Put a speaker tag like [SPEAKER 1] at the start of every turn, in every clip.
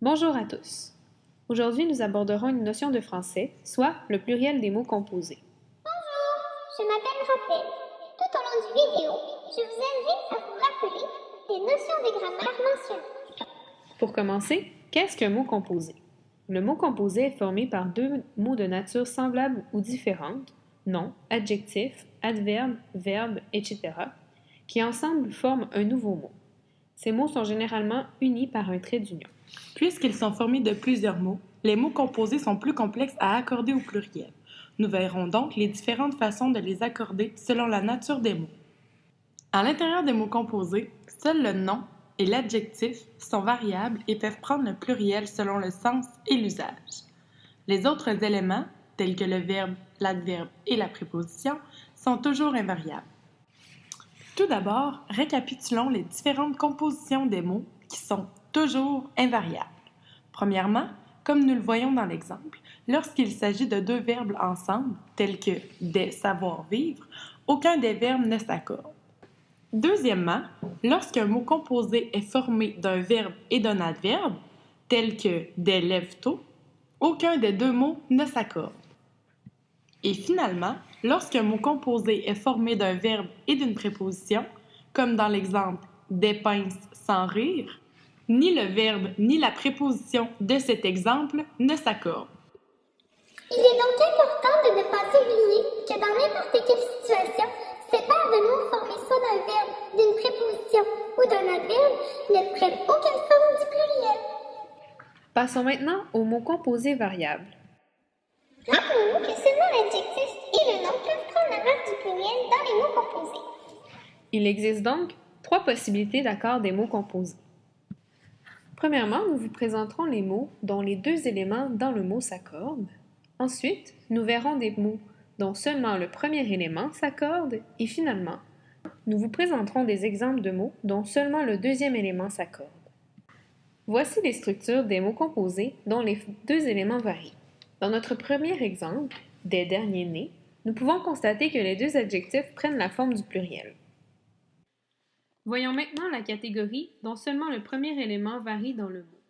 [SPEAKER 1] Bonjour à tous. Aujourd'hui, nous aborderons une notion de français, soit le pluriel des mots composés.
[SPEAKER 2] Je m'appelle Raphaël. Tout au long du vidéo, je vous invite à vous rappeler des notions de grammaire mentionnées.
[SPEAKER 1] Pour commencer, qu'est-ce qu'un mot composé? Le mot composé est formé par deux mots de nature semblable ou différente, nom, adjectif, adverbe, verbe, etc., qui ensemble forment un nouveau mot. Ces mots sont généralement unis par un trait d'union.
[SPEAKER 3] Puisqu'ils sont formés de plusieurs mots, les mots composés sont plus complexes à accorder au pluriel. Nous verrons donc les différentes façons de les accorder selon la nature des mots. À l'intérieur des mots composés, seul le nom et l'adjectif sont variables et peuvent prendre le pluriel selon le sens et l'usage. Les autres éléments, tels que le verbe, l'adverbe et la préposition, sont toujours invariables. Tout d'abord, récapitulons les différentes compositions des mots qui sont toujours invariables. Premièrement, comme nous le voyons dans l'exemple, lorsqu'il s'agit de deux verbes ensemble, tels que des savoir-vivre, aucun des verbes ne s'accorde. Deuxièmement, lorsqu'un mot composé est formé d'un verbe et d'un adverbe, tels que des lève-tôt, aucun des deux mots ne s'accorde. Et finalement, lorsqu'un mot composé est formé d'un verbe et d'une préposition, comme dans l'exemple « des pinces sans rire », ni le verbe ni la préposition de cet exemple ne s'accordent.
[SPEAKER 2] Il est donc important de ne pas oublier que dans n'importe quelle situation, ces paires de mots formés soit d'un verbe, d'une préposition ou d'un adverbe ne prennent aucune forme du pluriel.
[SPEAKER 1] Passons maintenant aux mots composés variables.
[SPEAKER 2] Rappelons-nous que seulement l'adjectif et le nom peuvent prendre la marque du pluriel dans les mots composés.
[SPEAKER 1] Il existe donc trois possibilités d'accord des mots composés. Premièrement, nous vous présenterons les mots dont les deux éléments dans le mot s'accordent. Ensuite, nous verrons des mots dont seulement le premier élément s'accorde et finalement, nous vous présenterons des exemples de mots dont seulement le deuxième élément s'accorde. Voici les structures des mots composés dont les deux éléments varient. Dans notre premier exemple, des derniers-nés, nous pouvons constater que les deux adjectifs prennent la forme du pluriel. Voyons maintenant la catégorie dont seulement le premier élément varie dans le mot.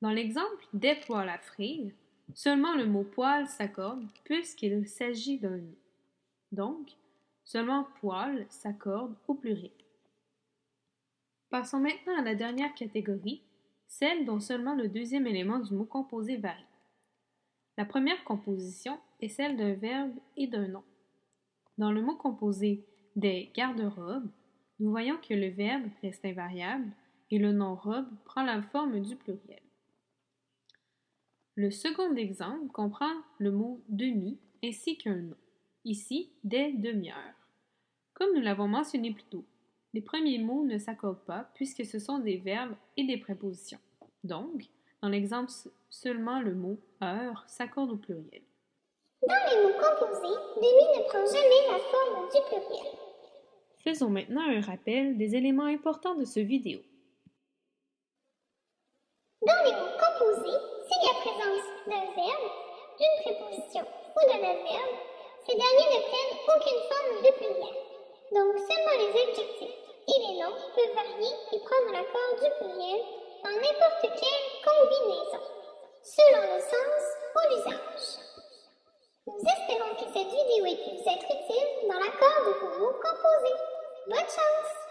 [SPEAKER 1] Dans l'exemple « des poils à frire », seulement le mot « poil » s'accorde puisqu'il s'agit d'un nom. Donc, seulement « poil » s'accorde au pluriel. Passons maintenant à la dernière catégorie, celle dont seulement le deuxième élément du mot composé varie. La première composition est celle d'un verbe et d'un nom. Dans le mot composé « des garde-robes », nous voyons que le verbe reste invariable et le nom robe prend la forme du pluriel. Le second exemple comprend le mot demi ainsi qu'un nom, ici des demi-heures. Comme nous l'avons mentionné plus tôt, les premiers mots ne s'accordent pas puisque ce sont des verbes et des prépositions. Donc, dans l'exemple, seulement le mot heure s'accorde au pluriel.
[SPEAKER 2] Dans les mots composés, demi ne prend jamais la forme du pluriel.
[SPEAKER 1] Faisons maintenant un rappel des éléments importants de ce vidéo.
[SPEAKER 2] Dans les mots composés, s'il y a présence d'un verbe, d'une préposition ou d'un adverbe, ces derniers ne prennent aucune forme de pluriel. Donc seulement les adjectifs et les noms peuvent varier et prendre l'accord du pluriel dans n'importe quelle combinaison, selon le sens ou l'usage. Nous espérons que cette vidéo ait pu vous être utile dans l'accord de vos mots composés. Bonne chance!